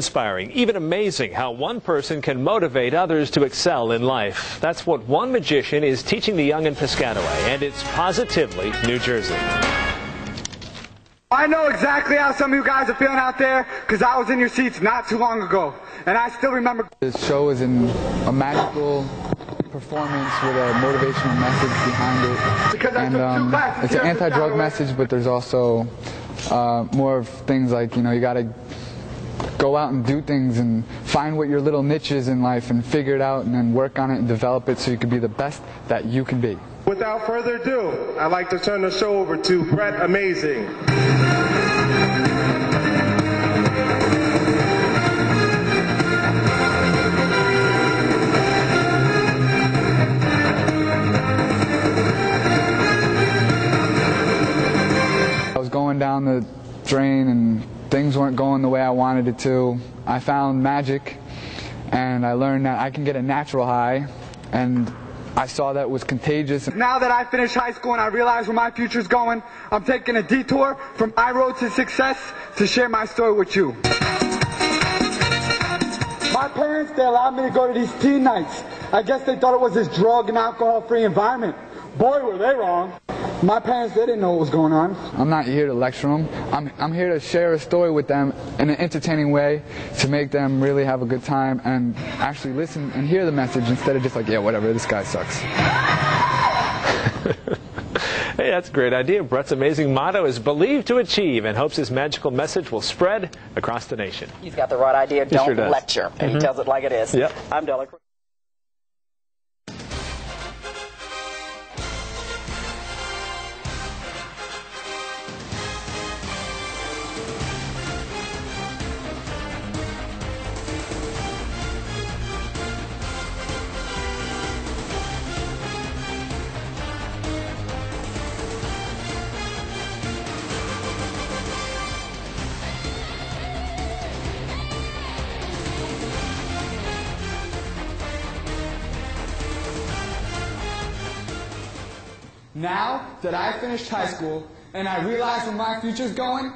Inspiring, even amazing how one person can motivate others to excel in life. That's what one magician is teaching the young in Piscataway, and it's positively New Jersey. I know exactly how some of you guys are feeling out there because I was in your seats not too long ago, and I still remember. This show is a magical performance with a motivational message behind it. Because I took 2 classes it's an anti-drug message, but there's also more of things like, you gotta go out and do things and find what your little niche is in life and figure it out and then work on it and develop it so you can be the best that you can be. Without further ado, I'd like to turn the show over to Bret Amazzeing. I was going down the drain and things weren't going the way I wanted it to. I found magic and I learned that I can get a natural high, and I saw that it was contagious. Now that I finished high school and I realize where my future's going, I'm taking a detour from my road to success to share my story with you. My parents, they allowed me to go to these teen nights. I guess they thought it was this drug and alcohol-free environment. Boy, were they wrong. My parents, they didn't know what was going on. I'm not here to lecture them. I'm here to share a story with them in an entertaining way to make them really have a good time and actually listen and hear the message instead of just like, yeah, whatever, this guy sucks. Hey, that's a great idea. Bret's amazing motto is believe to achieve, and hopes his magical message will spread across the nation. He's got the right idea. Don't sure does. lecture. And he tells it like it is. Yep. I'm Della. Now that I finished high school and I realize where my future's going,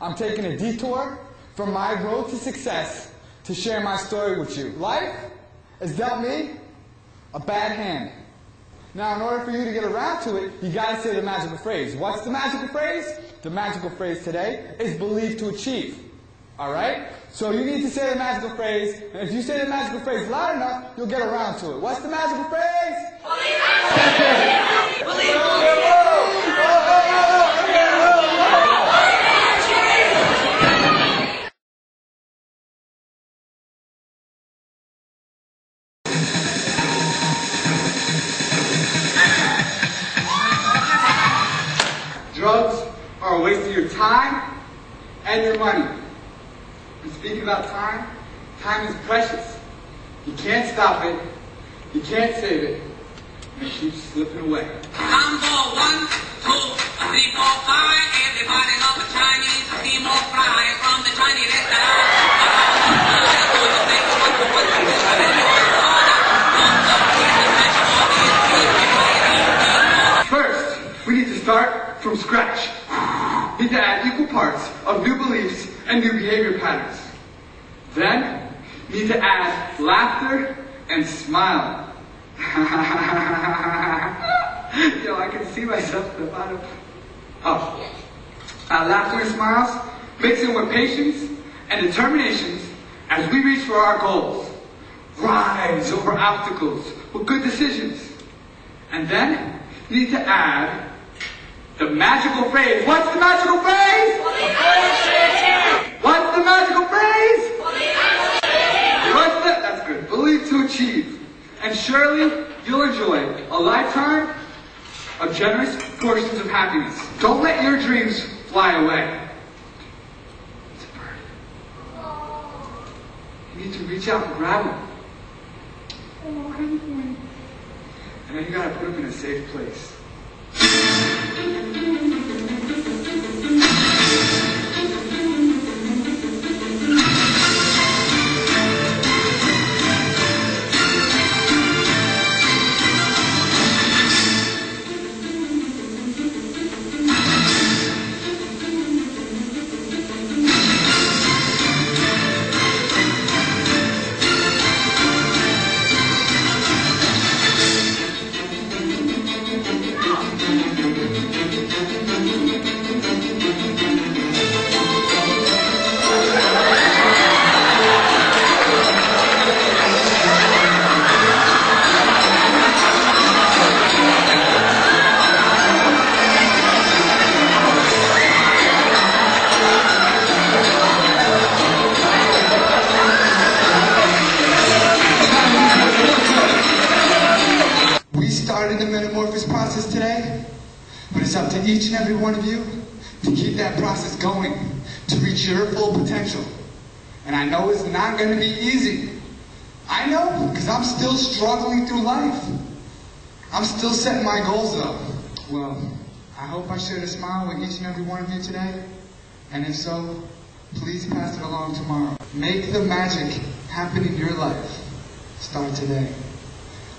I'm taking a detour from my road to success to share my story with you. Life has dealt me a bad hand. Now, in order for you to get around to it, you gotta say the magical phrase. What's the magical phrase? The magical phrase today is believe to achieve. Alright? So you need to say the magical phrase, and if you say the magical phrase loud enough, you'll get around to it. What's the magical phrase? Drugs are a waste of your time and your money. And speaking about time, time is precious. You can't stop it. You can't save it. It keeps slipping away. Number 1, 2, 3, 4, 5. Everybody loves the Chinese steam or fry from the Chinese restaurant. First, we need to start from scratch. We need to add equal parts of new beliefs and new behavior patterns. Then, we need to add laughter and smile. Yo, I can see myself at the bottom. Oh. Laughter and smiles, mixing with patience and determination as we reach for our goals. Rise over obstacles with good decisions. And then, you need to add the magical phrase. What's the magical phrase? What's the magical phrase? That's good. Believe to achieve. And surely you'll enjoy a lifetime of generous portions of happiness. Don't let your dreams fly away. It's a bird. You need to reach out and grab him. And then you gotta put him in a safe place. it's up to each and every one of you to keep that process going, to reach your full potential. And I know it's not going to be easy. I know, because I'm still struggling through life. I'm still setting my goals up. Well, I hope I shared a smile with each and every one of you today. And if so, please pass it along tomorrow. Make the magic happen in your life. Start today.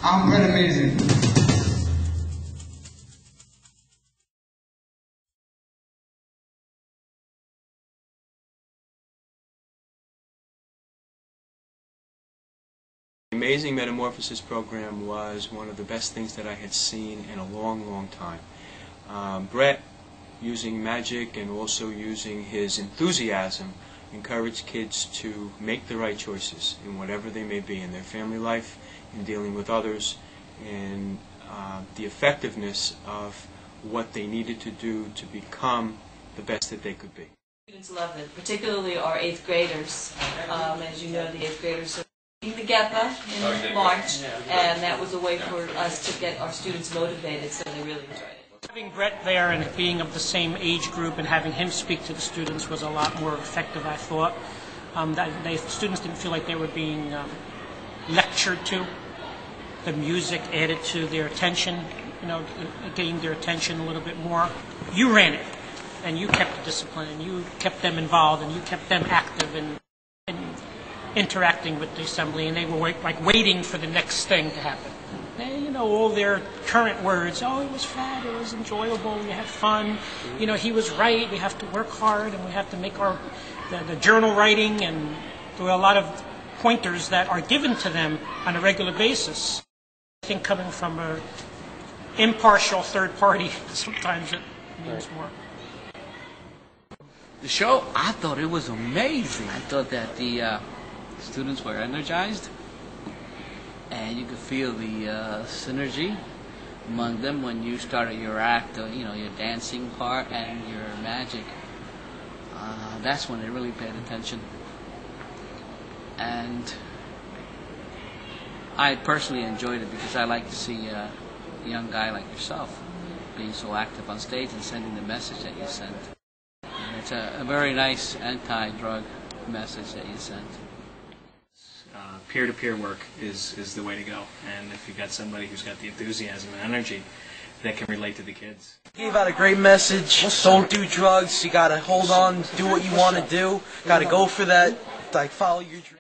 I'm Bret Amazzeing. The Amazing Metamorphosis program was one of the best things that I had seen in a long, long time. Bret, using magic and also using his enthusiasm, encouraged kids to make the right choices in whatever they may be in their family life, in dealing with others, and the effectiveness of what they needed to do to become the best that they could be. Students loved it, particularly our 8th graders. As you know, the 8th graders are together in March, and that was a way for us to get our students motivated, so they really enjoyed it. Having Bret there and being of the same age group and having him speak to the students was a lot more effective, I thought. Students didn't feel like they were being lectured to. The music added to their attention, it gained their attention a little bit more. You ran it, and you kept the discipline, and you kept them involved, and you kept them active and interacting with the assembly, and they were waiting for the next thing to happen. And, all their current words, oh, it was fun, it was enjoyable, we had fun, he was right, we have to work hard, and we have to make the journal writing, and there were a lot of pointers that are given to them on a regular basis. I think coming from an impartial third party, sometimes it means more. The show, I thought it was amazing. I thought that the students were energized, and you could feel the synergy among them when you started your act, your dancing part and your magic. That's when they really paid attention. And I personally enjoyed it because I like to see a young guy like yourself being so active on stage and sending the message that you sent. And it's a very nice anti-drug message that you sent. Peer-to-peer work is the way to go, and if you've got somebody who's got the enthusiasm and energy that can relate to the kids. Gave out a great message. Don't do drugs. You gotta hold on, do what you want to do. Gotta go for that. Follow your dream.